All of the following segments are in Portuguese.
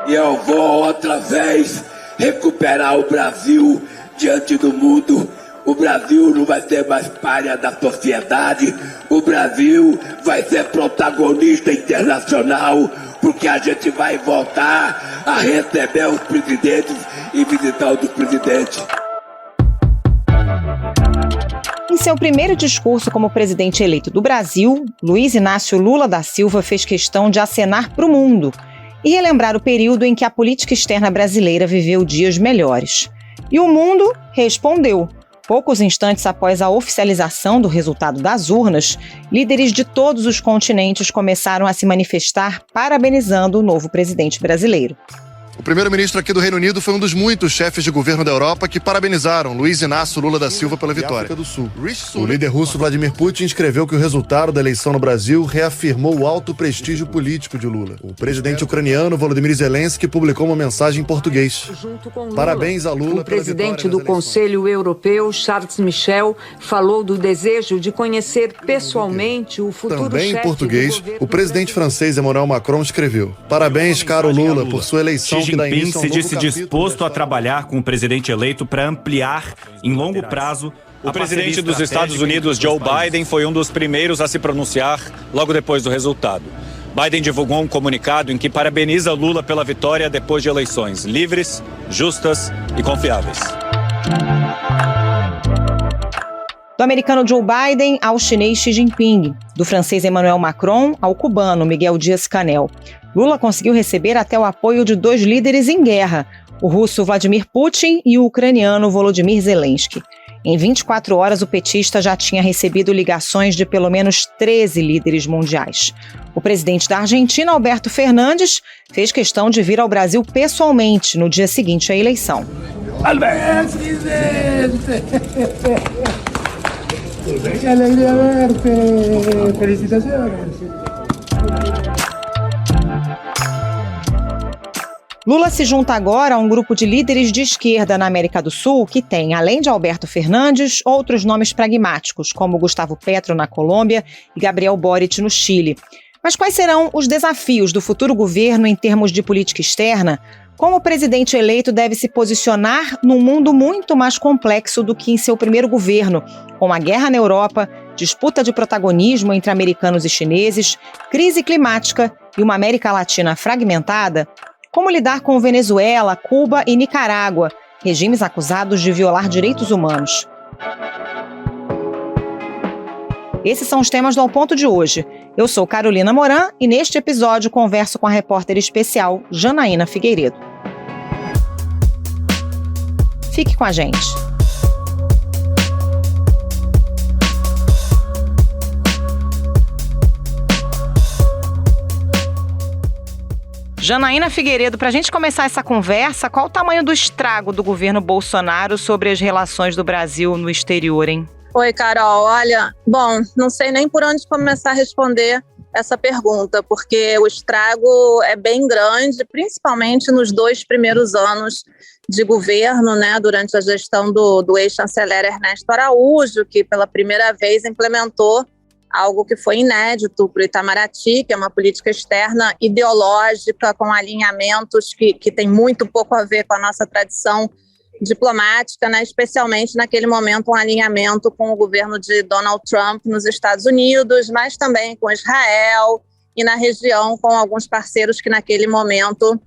E eu vou outra vez recuperar o Brasil diante do mundo. O Brasil não vai ser mais pária da sociedade. O Brasil vai ser protagonista internacional, porque a gente vai voltar a receber os presidentes e visitar os presidentes. Em seu primeiro discurso como presidente eleito do Brasil, Luiz Inácio Lula da Silva fez questão de acenar para o mundo e relembrar o período em que a política externa brasileira viveu dias melhores. E o mundo respondeu. Poucos instantes após a oficialização do resultado das urnas, líderes de todos os continentes começaram a se manifestar parabenizando o novo presidente brasileiro. O primeiro-ministro aqui do Reino Unido foi um dos muitos chefes de governo da Europa que parabenizaram Luiz Inácio Lula da Silva pela vitória. Do Sul. O líder russo Vladimir Putin escreveu que o resultado da eleição no Brasil reafirmou o alto prestígio político de Lula. O presidente ucraniano Volodymyr Zelensky publicou uma mensagem em português. Parabéns a Lula pela vitória. O presidente do Conselho Europeu, Charles Michel, falou do desejo de conhecer pessoalmente o futuro chefe. Também em português, o presidente francês Emmanuel Macron escreveu: Parabéns, caro Lula, por sua eleição. Xi Jinping se disse disposto a trabalhar com o presidente eleito para ampliar, em longo prazo, o presidente dos Estados Unidos, Joe Biden, foi um dos primeiros a se pronunciar logo depois do resultado. Biden divulgou um comunicado em que parabeniza Lula pela vitória depois de eleições livres, justas e confiáveis. Do americano Joe Biden ao chinês Xi Jinping, do francês Emmanuel Macron ao cubano Miguel Díaz-Canel. Lula conseguiu receber até o apoio de dois líderes em guerra, o russo Vladimir Putin e o ucraniano Volodymyr Zelensky. Em 24 horas, o petista já tinha recebido ligações de pelo menos 13 líderes mundiais. O presidente da Argentina, Alberto Fernandes, fez questão de vir ao Brasil pessoalmente no dia seguinte à eleição. Alberto, presidente! Que alegria verte! Felicitações! Lula se junta agora a um grupo de líderes de esquerda na América do Sul que tem, além de Alberto Fernandes, outros nomes pragmáticos, como Gustavo Petro na Colômbia e Gabriel Boric no Chile. Mas quais serão os desafios do futuro governo em termos de política externa? Como o presidente eleito deve se posicionar num mundo muito mais complexo do que em seu primeiro governo, com a guerra na Europa, disputa de protagonismo entre americanos e chineses, crise climática e uma América Latina fragmentada? Como lidar com Venezuela, Cuba e Nicarágua, regimes acusados de violar direitos humanos? Esses são os temas do Ao Ponto de hoje. Eu sou Carolina Moran e neste episódio converso com a repórter especial Janaína Figueiredo. Fique com a gente. Janaína Figueiredo, para a gente começar essa conversa, qual o tamanho do estrago do governo Bolsonaro sobre as relações do Brasil no exterior, hein? Oi, Carol. Olha, bom, não sei nem por onde começar a responder essa pergunta, porque o estrago é bem grande, principalmente nos 2 primeiros anos de governo, né, durante a gestão do ex-chanceler Ernesto Araújo, que pela primeira vez implementou algo que foi inédito para o Itamaraty, que é uma política externa ideológica com alinhamentos que tem muito pouco a ver com a nossa tradição diplomática, né? Especialmente naquele momento um alinhamento com o governo de Donald Trump nos Estados Unidos, mas também com Israel e na região com alguns parceiros que naquele momento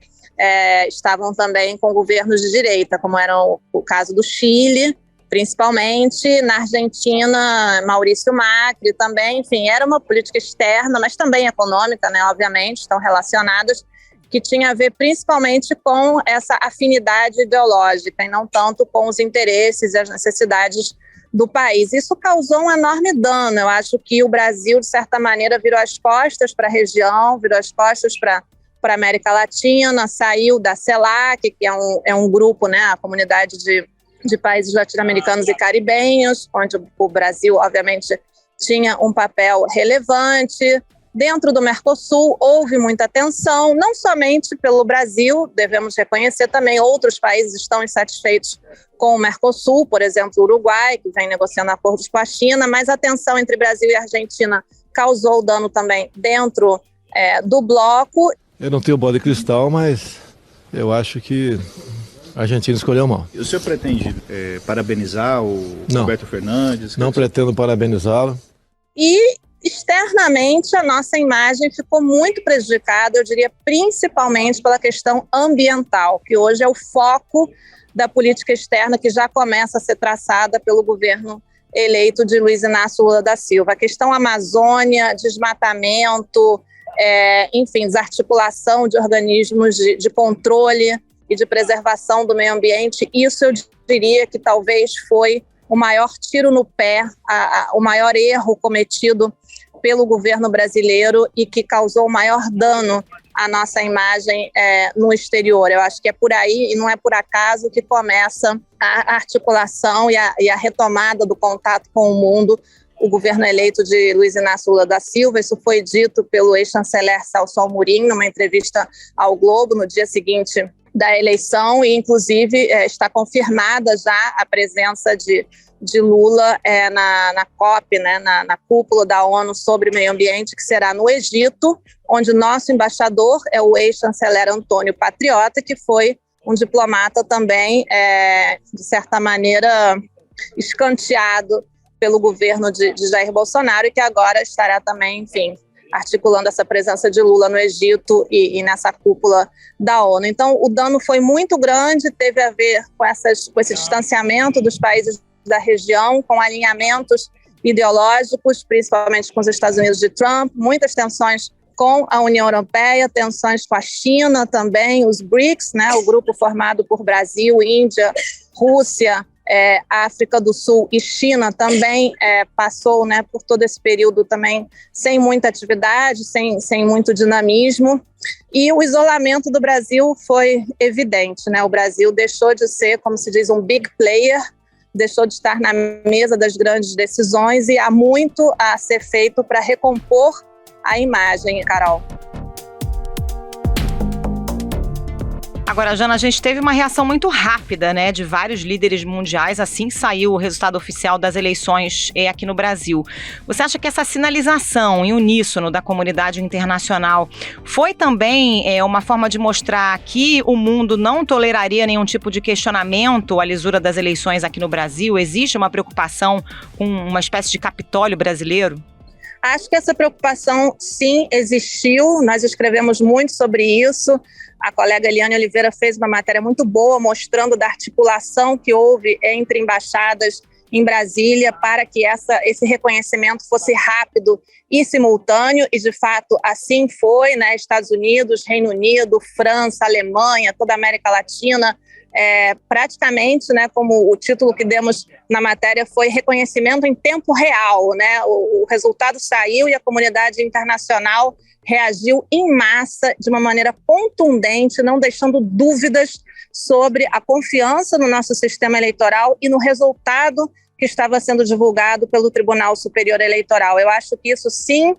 estavam também com governos de direita, como era o caso do Chile, principalmente. Na Argentina, Maurício Macri também. Enfim, era uma política externa, mas também econômica, né? Obviamente, estão relacionadas, que tinha a ver principalmente com essa afinidade ideológica e não tanto com os interesses e as necessidades do país. Isso causou um enorme dano. Eu acho que o Brasil, de certa maneira, virou as costas para a região, virou as costas para a América Latina, saiu da CELAC, que é um grupo, né, a comunidade de países latino-americanos e caribenhos, onde o Brasil, obviamente, tinha um papel relevante. Dentro do Mercosul, houve muita tensão, não somente pelo Brasil, devemos reconhecer também outros países estão insatisfeitos com o Mercosul, por exemplo, o Uruguai, que vem negociando acordos com a China, mas a tensão entre Brasil e Argentina causou dano também dentro do bloco. Eu não tenho bola de cristal, mas eu acho que a Argentina escolheu mal. O senhor pretende parabenizar o Alberto Fernandes? Não pretendo parabenizá-lo. E externamente a nossa imagem ficou muito prejudicada, eu diria principalmente pela questão ambiental, que hoje é o foco da política externa que já começa a ser traçada pelo governo eleito de Luiz Inácio Lula da Silva. A questão Amazônia, desmatamento, enfim, desarticulação de organismos de controle e de preservação do meio ambiente, isso eu diria que talvez foi o maior tiro no pé, o maior erro cometido pelo governo brasileiro e que causou o maior dano à nossa imagem no exterior. Eu acho que é por aí, e não é por acaso, que começa a articulação e a retomada do contato com o mundo, o governo eleito de Luiz Inácio Lula da Silva. Isso foi dito pelo ex-chanceler Celso Amorim numa entrevista ao Globo no dia seguinte da eleição, e inclusive está confirmada já a presença de Lula na COP, né, na cúpula da ONU sobre meio ambiente, que será no Egito, onde o nosso embaixador é o ex-chanceler Antônio Patriota, que foi um diplomata também, de certa maneira, escanteado pelo governo de Jair Bolsonaro, e que agora estará também, enfim, articulando essa presença de Lula no Egito e nessa cúpula da ONU. Então, o dano foi muito grande, teve a ver com esse distanciamento dos países da região, com alinhamentos ideológicos, principalmente com os Estados Unidos de Trump, muitas tensões com a União Europeia, tensões com a China também, os BRICS, né, o grupo formado por Brasil, Índia, Rússia, África do Sul e China também passou, né, por todo esse período também sem muita atividade, sem muito dinamismo, e o isolamento do Brasil foi evidente, né? O Brasil deixou de ser, como se diz, um big player, deixou de estar na mesa das grandes decisões, e há muito a ser feito para recompor a imagem, Carol. Agora, Jana, a gente teve uma reação muito rápida, né, de vários líderes mundiais, assim que saiu o resultado oficial das eleições aqui no Brasil. Você acha que essa sinalização em uníssono da comunidade internacional foi também uma forma de mostrar que o mundo não toleraria nenhum tipo de questionamento à lisura das eleições aqui no Brasil? Existe uma preocupação com uma espécie de Capitólio brasileiro? Acho que essa preocupação, sim, existiu. Nós escrevemos muito sobre isso. A colega Eliane Oliveira fez uma matéria muito boa mostrando da articulação que houve entre embaixadas em Brasília para que esse reconhecimento fosse rápido e simultâneo, e de fato assim foi, né? Estados Unidos, Reino Unido, França, Alemanha, toda a América Latina, praticamente, né, como o título que demos na matéria foi reconhecimento em tempo real, né? O resultado saiu e a comunidade internacional reagiu em massa, de uma maneira contundente, não deixando dúvidas sobre a confiança no nosso sistema eleitoral e no resultado que estava sendo divulgado pelo Tribunal Superior Eleitoral. Eu acho que isso, sim,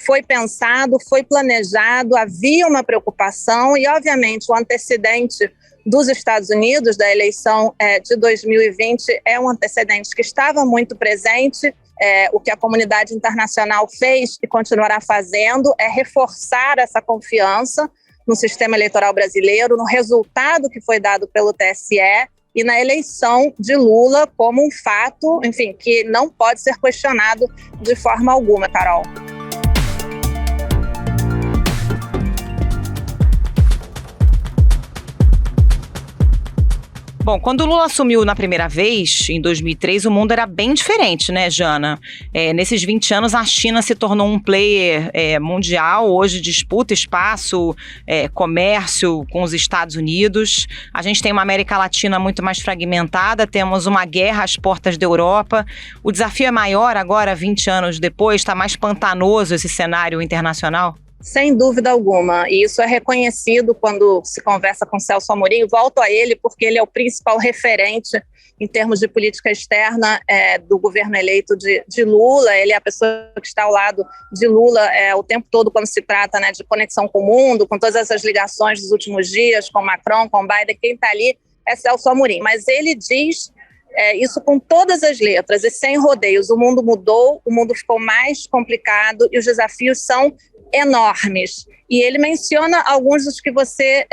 foi pensado, foi planejado, havia uma preocupação e, obviamente, o antecedente dos Estados Unidos, da eleição de 2020, é um antecedente que estava muito presente. O que a comunidade internacional fez e continuará fazendo é reforçar essa confiança no sistema eleitoral brasileiro, no resultado que foi dado pelo TSE e na eleição de Lula como um fato, enfim, que não pode ser questionado de forma alguma, Carol. Bom, quando o Lula assumiu na primeira vez, em 2003, o mundo era bem diferente, né, Jana? Nesses 20 anos, a China se tornou um player mundial, hoje disputa espaço, comércio com os Estados Unidos. A gente tem uma América Latina muito mais fragmentada, temos uma guerra às portas da Europa. O desafio é maior agora, 20 anos depois, está mais pantanoso esse cenário internacional? Sem dúvida alguma, e isso é reconhecido quando se conversa com Celso Amorim. Volto a ele porque ele é o principal referente em termos de política externa do governo eleito de Lula. Ele é a pessoa que está ao lado de Lula o tempo todo quando se trata, né, de conexão com o mundo, com todas essas ligações dos últimos dias, com Macron, com Biden. Quem está ali é Celso Amorim, mas ele diz isso com todas as letras e sem rodeios. O mundo mudou, o mundo ficou mais complicado e os desafios são enormes. E ele menciona alguns dos que você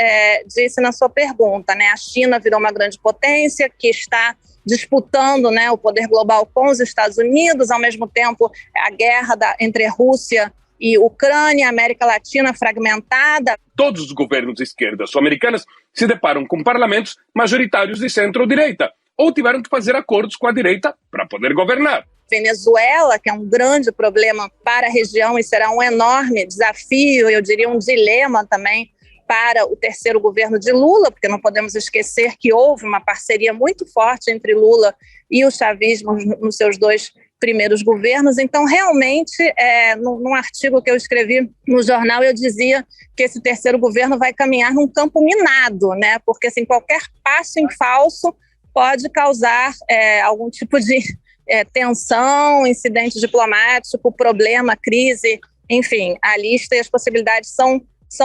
disse na sua pergunta, né? A China virou uma grande potência que está disputando, né, o poder global com os Estados Unidos, ao mesmo tempo a guerra entre Rússia e Ucrânia, América Latina fragmentada. Todos os governos de esquerda sul-americanos se deparam com parlamentos majoritários de centro-direita ou tiveram que fazer acordos com a direita para poder governar. Venezuela, que é um grande problema para a região e será um enorme desafio, eu diria um dilema também para o terceiro governo de Lula, porque não podemos esquecer que houve uma parceria muito forte entre Lula e o chavismo nos seus 2 primeiros governos. Então, realmente, num artigo que eu escrevi no jornal, eu dizia que esse terceiro governo vai caminhar num campo minado, né? Porque assim, qualquer passo em falso pode causar algum tipo de tensão, incidente diplomático, problema, crise, enfim, a lista e as possibilidades são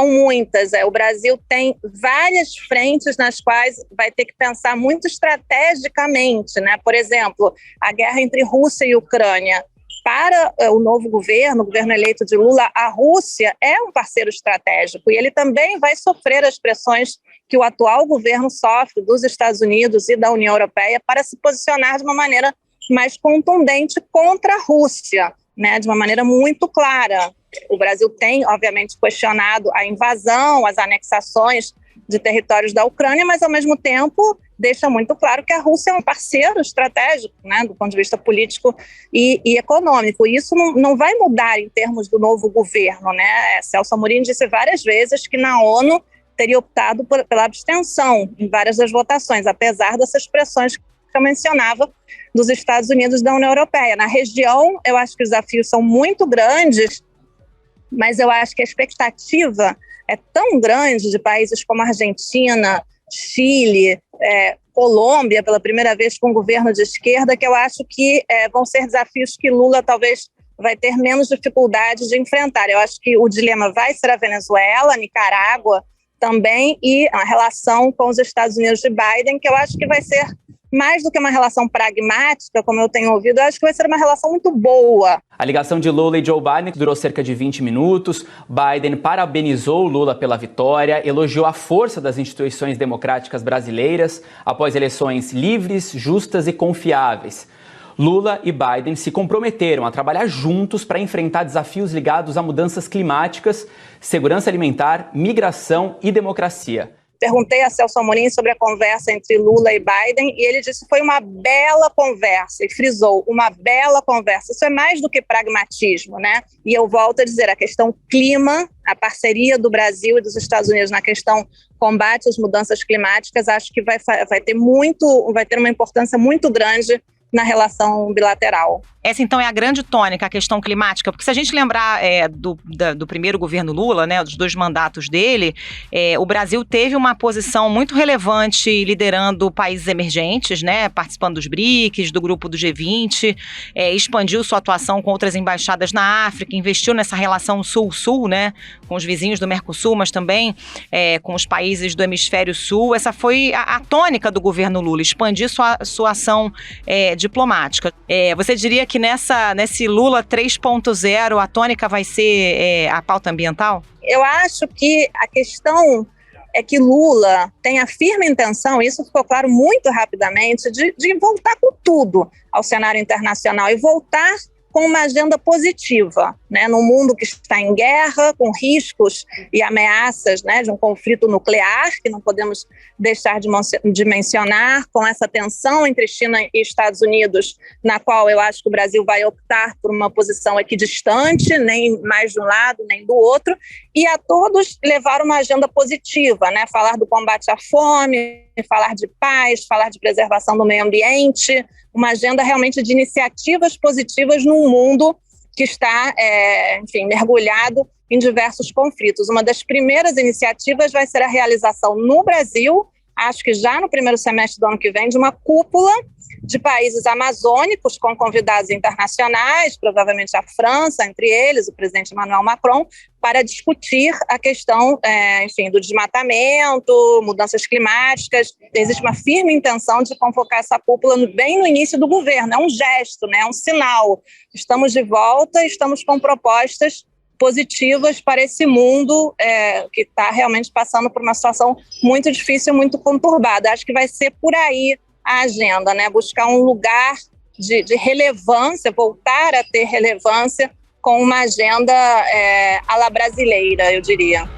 muitas. O Brasil tem várias frentes nas quais vai ter que pensar muito estrategicamente, né? Por exemplo, a guerra entre Rússia e Ucrânia. Para o novo governo, o governo eleito de Lula, a Rússia é um parceiro estratégico e ele também vai sofrer as pressões que o atual governo sofre dos Estados Unidos e da União Europeia para se posicionar de uma maneira mais contundente contra a Rússia, né? De uma maneira muito clara. O Brasil tem, obviamente, questionado a invasão, as anexações de territórios da Ucrânia, mas, ao mesmo tempo, deixa muito claro que a Rússia é um parceiro estratégico, né, do ponto de vista político e econômico. E isso não vai mudar em termos do novo governo, né? Celso Amorim disse várias vezes que na ONU teria optado pela abstenção em várias das votações, apesar dessas pressões que eu mencionava dos Estados Unidos e da União Europeia. Na região, eu acho que os desafios são muito grandes, mas eu acho que a expectativa é tão grande de países como Argentina, Chile, Colômbia, pela primeira vez com um governo de esquerda, que eu acho que vão ser desafios que Lula talvez vai ter menos dificuldade de enfrentar. Eu acho que o dilema vai ser a Venezuela, Nicarágua também, e a relação com os Estados Unidos de Biden, que eu acho que vai ser mais do que uma relação pragmática, como eu tenho ouvido, eu acho que vai ser uma relação muito boa. A ligação de Lula e Joe Biden durou cerca de 20 minutos. Biden parabenizou Lula pela vitória, elogiou a força das instituições democráticas brasileiras após eleições livres, justas e confiáveis. Lula e Biden se comprometeram a trabalhar juntos para enfrentar desafios ligados a mudanças climáticas, segurança alimentar, migração e democracia. Perguntei a Celso Amorim sobre a conversa entre Lula e Biden e ele disse que foi uma bela conversa e frisou, uma bela conversa. Isso é mais do que pragmatismo, né? E eu volto a dizer, a questão clima, a parceria do Brasil e dos Estados Unidos na questão combate às mudanças climáticas, acho que vai ter uma importância muito grande na relação bilateral. Essa, então, é a grande tônica, a questão climática, porque se a gente lembrar do primeiro governo Lula, né, dos 2 mandatos dele, o Brasil teve uma posição muito relevante liderando países emergentes, né, participando dos BRICS, do grupo do G20, expandiu sua atuação com outras embaixadas na África, investiu nessa relação Sul-Sul, né, com os vizinhos do Mercosul, mas também com os países do Hemisfério Sul. Essa foi a tônica do governo Lula, expandir sua ação diplomática. Você diria que nesse Lula 3.0 a tônica vai ser a pauta ambiental? Eu acho que a questão é que Lula tem a firme intenção, isso ficou claro muito rapidamente, de voltar com tudo ao cenário internacional e voltar com uma agenda positiva, né, num mundo que está em guerra, com riscos e ameaças, né, de um conflito nuclear, que não podemos deixar de mencionar, com essa tensão entre China e Estados Unidos, na qual eu acho que o Brasil vai optar por uma posição equidistante, nem mais de um lado, nem do outro, e a todos levar uma agenda positiva, né, falar do combate à fome, falar de paz, falar de preservação do meio ambiente, uma agenda realmente de iniciativas positivas num mundo que está, mergulhado em diversos conflitos. Uma das primeiras iniciativas vai ser a realização no Brasil, acho que já no primeiro semestre do ano que vem, de uma cúpula de países amazônicos com convidados internacionais, provavelmente a França, entre eles, o presidente Emmanuel Macron, para discutir a questão, do desmatamento, mudanças climáticas. Existe uma firme intenção de convocar essa cúpula bem no início do governo. É um gesto, né? É um sinal. Estamos de volta, estamos com propostas positivas para esse mundo que está realmente passando por uma situação muito difícil, muito conturbada. Acho que vai ser por aí a agenda, né? Buscar um lugar de relevância, voltar a ter relevância com uma agenda à la brasileira, eu diria.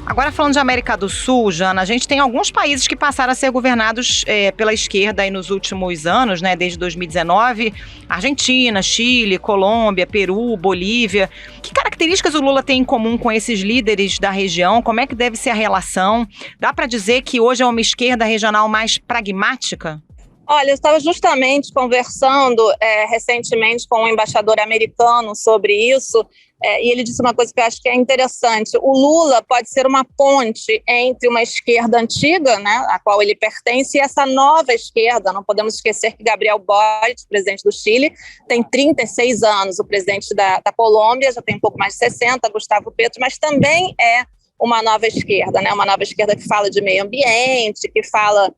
Agora, falando de América do Sul, Jana, a gente tem alguns países que passaram a ser governados pela esquerda aí nos últimos anos, né, desde 2019, Argentina, Chile, Colômbia, Peru, Bolívia. Que características o Lula tem em comum com esses líderes da região? Como é que deve ser a relação? Dá para dizer que hoje é uma esquerda regional mais pragmática? Olha, eu estava justamente conversando recentemente com um embaixador americano sobre isso, e ele disse uma coisa que eu acho que é interessante. O Lula pode ser uma ponte entre uma esquerda antiga, né, a qual ele pertence, e essa nova esquerda. Não podemos esquecer que Gabriel Boric, presidente do Chile, tem 36 anos, o presidente da Colômbia já tem um pouco mais de 60, Gustavo Petro, mas também é uma nova esquerda, né? Uma nova esquerda que fala de meio ambiente, que fala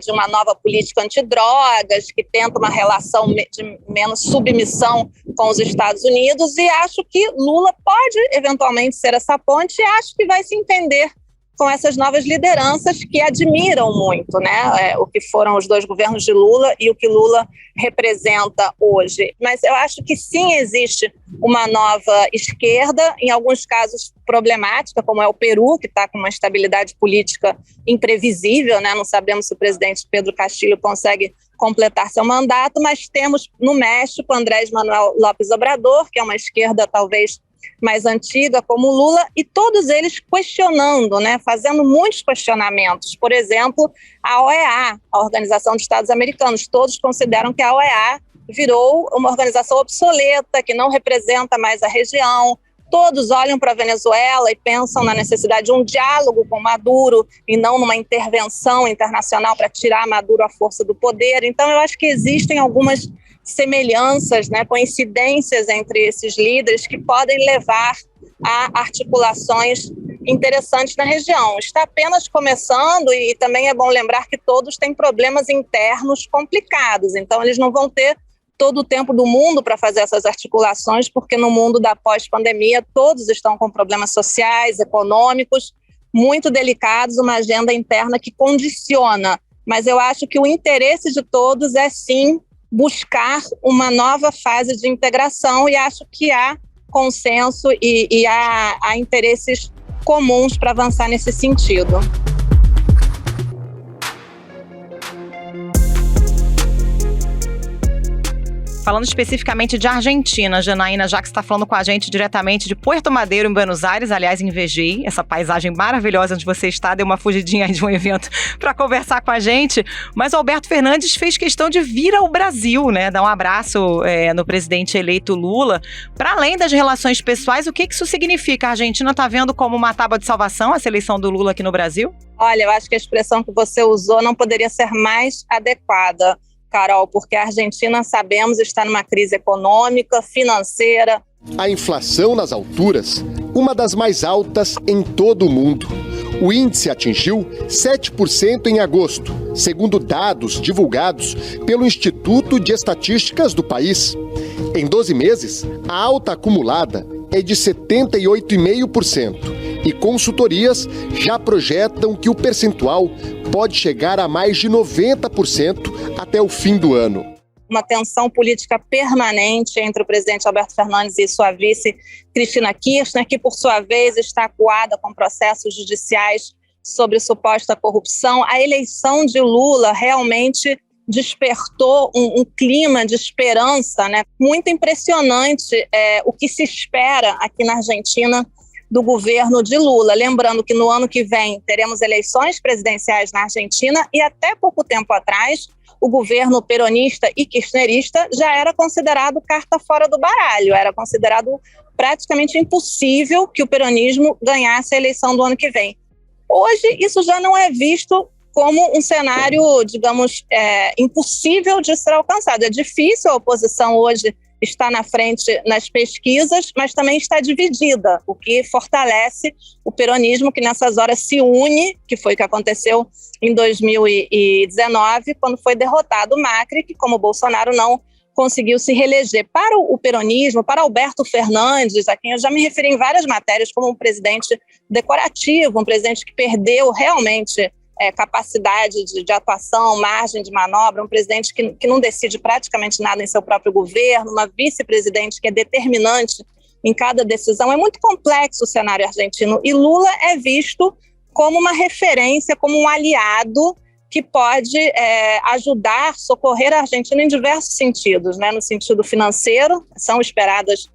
de uma nova política antidrogas, que tenta uma relação de menos submissão com os Estados Unidos, e acho que Lula pode eventualmente ser essa ponte, e acho que vai se entender com essas novas lideranças que admiram muito, né, o que foram os dois governos de Lula e o que Lula representa hoje. Mas eu acho que sim, existe uma nova esquerda, em alguns casos problemática, como é o Peru, que está com uma estabilidade política imprevisível, né? Não sabemos se o presidente Pedro Castillo consegue completar seu mandato, mas temos no México Andrés Manuel López Obrador, que é uma esquerda talvez mais antiga, como Lula, e todos eles questionando, né, fazendo muitos questionamentos. Por exemplo, a OEA, a Organização dos Estados Americanos, todos consideram que a OEA virou uma organização obsoleta, que não representa mais a região. Todos olham para a Venezuela e pensam na necessidade de um diálogo com Maduro e não numa intervenção internacional para tirar Maduro à força do poder. Então, eu acho que existem algumas semelhanças, né, coincidências entre esses líderes que podem levar a articulações interessantes na região. Está apenas começando, e também é bom lembrar que todos têm problemas internos complicados, então eles não vão ter todo o tempo do mundo para fazer essas articulações, porque no mundo da pós-pandemia todos estão com problemas sociais, econômicos, muito delicados, uma agenda interna que condiciona. Mas eu acho que o interesse de todos é sim buscar uma nova fase de integração, e acho que há consenso e há interesses comuns para avançar nesse sentido. Falando especificamente de Argentina, Janaína, já que você está falando com a gente diretamente de Puerto Madero, em Buenos Aires, aliás, invejei essa paisagem maravilhosa onde você está, deu uma fugidinha aí de um evento para conversar com a gente, mas o Alberto Fernandes fez questão de vir ao Brasil, né, dar um abraço no presidente eleito Lula. Para além das relações pessoais, o que isso significa? A Argentina está vendo como uma tábua de salvação essa eleição do Lula aqui no Brasil? Olha, eu acho que a expressão que você usou não poderia ser mais adequada, Carol, porque a Argentina, sabemos, está numa crise econômica, financeira. A inflação nas alturas, uma das mais altas em todo o mundo. O índice atingiu 7% em agosto, segundo dados divulgados pelo Instituto de Estatísticas do país. Em 12 meses, a alta acumulada é de 78,5%. E consultorias já projetam que o percentual pode chegar a mais de 90% até o fim do ano. Uma tensão política permanente entre o presidente Alberto Fernandes e sua vice Cristina Kirchner, que por sua vez está acuada com processos judiciais sobre suposta corrupção. A eleição de Lula realmente despertou um clima de esperança, né? Muito impressionante o que se espera aqui na Argentina do governo de Lula. Lembrando que no ano que vem teremos eleições presidenciais na Argentina, e até pouco tempo atrás o governo peronista e kirchnerista já era considerado carta fora do baralho, era considerado praticamente impossível que o peronismo ganhasse a eleição do ano que vem. Hoje, isso já não é visto como um cenário, digamos, impossível de ser alcançado. É difícil, a oposição hoje está na frente nas pesquisas, mas também está dividida, o que fortalece o peronismo, que nessas horas se une, que foi o que aconteceu em 2019, quando foi derrotado o Macri, que, como o Bolsonaro, não conseguiu se reeleger. Para o peronismo, para Alberto Fernandes, a quem eu já me referi em várias matérias como um presidente decorativo, um presidente que perdeu realmente capacidade de atuação, margem de manobra, um presidente que não decide praticamente nada em seu próprio governo, uma vice-presidente que é determinante em cada decisão. É muito complexo o cenário argentino e Lula é visto como uma referência, como um aliado que pode ajudar, socorrer a Argentina em diversos sentidos, né? No sentido financeiro, são esperadas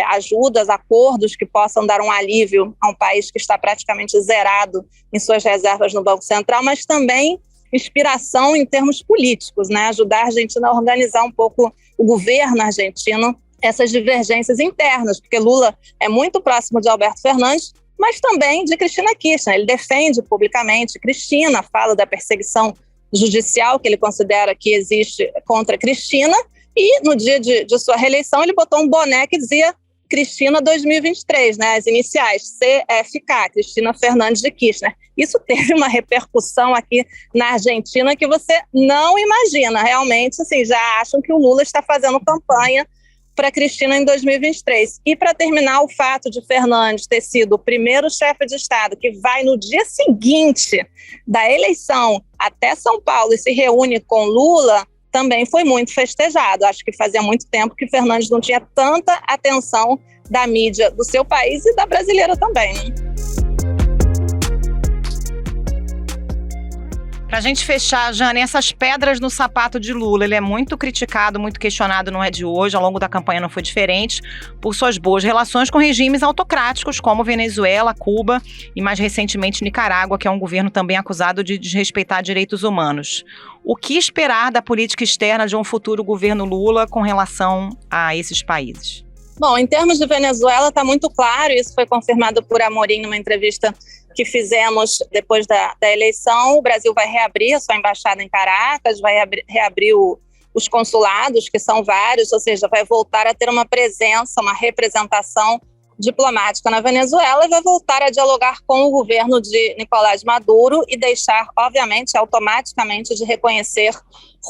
ajudas, acordos que possam dar um alívio a um país que está praticamente zerado em suas reservas no Banco Central, mas também inspiração em termos políticos, né? Ajudar a Argentina a organizar um pouco o governo argentino, essas divergências internas, porque Lula é muito próximo de Alberto Fernandes, mas também de Cristina Kirchner. Ele defende publicamente Cristina, fala da perseguição judicial que ele considera que existe contra Cristina, e no dia de sua reeleição ele botou um boné que dizia Cristina 2023, né, as iniciais, CFK, Cristina Fernandes de Kirchner. Isso teve uma repercussão aqui na Argentina que você não imagina. Realmente, assim, já acham que o Lula está fazendo campanha para Cristina em 2023. E para terminar, o fato de Fernandes ter sido o primeiro chefe de Estado que vai no dia seguinte da eleição até São Paulo e se reúne com Lula, também foi muito festejado. Acho que fazia muito tempo que Fernandes não tinha tanta atenção da mídia do seu país e da brasileira também, né? Para a gente fechar, Jane, essas pedras no sapato de Lula, ele é muito criticado, muito questionado, não é de hoje, ao longo da campanha não foi diferente, por suas boas relações com regimes autocráticos como Venezuela, Cuba e mais recentemente Nicarágua, que é um governo também acusado de desrespeitar direitos humanos. O que esperar da política externa de um futuro governo Lula com relação a esses países? Bom, em termos de Venezuela está muito claro, isso foi confirmado por Amorim numa entrevista que fizemos depois da eleição. O Brasil vai reabrir a sua embaixada em Caracas, vai reabrir os consulados, que são vários, ou seja, vai voltar a ter uma presença, uma representação diplomática na Venezuela e vai voltar a dialogar com o governo de Nicolás Maduro e deixar, obviamente, automaticamente de reconhecer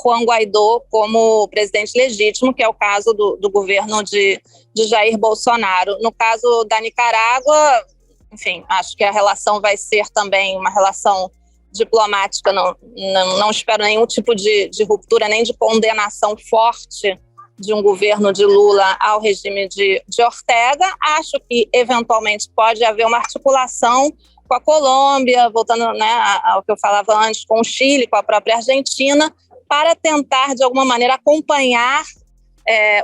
Juan Guaidó como presidente legítimo, que é o caso do governo de Jair Bolsonaro. No caso da Nicarágua, enfim, acho que a relação vai ser também uma relação diplomática, não espero nenhum tipo de ruptura, nem de condenação forte de um governo de Lula ao regime de Ortega. Acho que, eventualmente, pode haver uma articulação com a Colômbia, voltando, né, ao que eu falava antes, com o Chile, com a própria Argentina, para tentar, de alguma maneira, acompanhar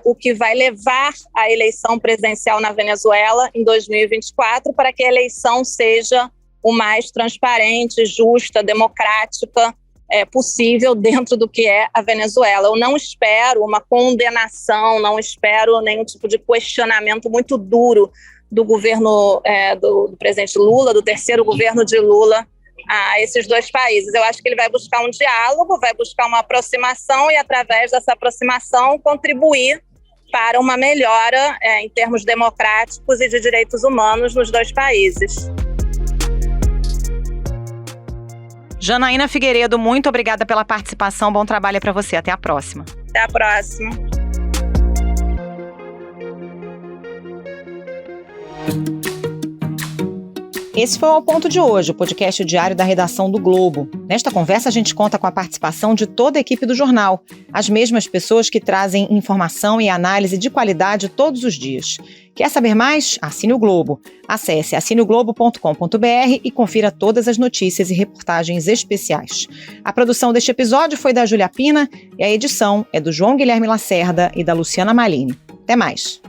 o que vai levar à eleição presidencial na Venezuela em 2024, para que a eleição seja o mais transparente, justa, democrática possível dentro do que é a Venezuela. Eu não espero uma condenação, não espero nenhum tipo de questionamento muito duro do governo do presidente Lula, do terceiro governo de Lula, a esses dois países. Eu acho que ele vai buscar um diálogo, vai buscar uma aproximação e, através dessa aproximação, contribuir para uma melhora em termos democráticos e de direitos humanos nos dois países. Janaína Figueiredo, muito obrigada pela participação. Bom trabalho para você. Até a próxima. Até a próxima. Esse foi o Ao Ponto de hoje, o podcast diário da redação do Globo. Nesta conversa, a gente conta com a participação de toda a equipe do jornal, as mesmas pessoas que trazem informação e análise de qualidade todos os dias. Quer saber mais? Assine o Globo. Acesse assineoglobo.com.br e confira todas as notícias e reportagens especiais. A produção deste episódio foi da Júlia Pina e a edição é do João Guilherme Lacerda e da Luciana Malini. Até mais!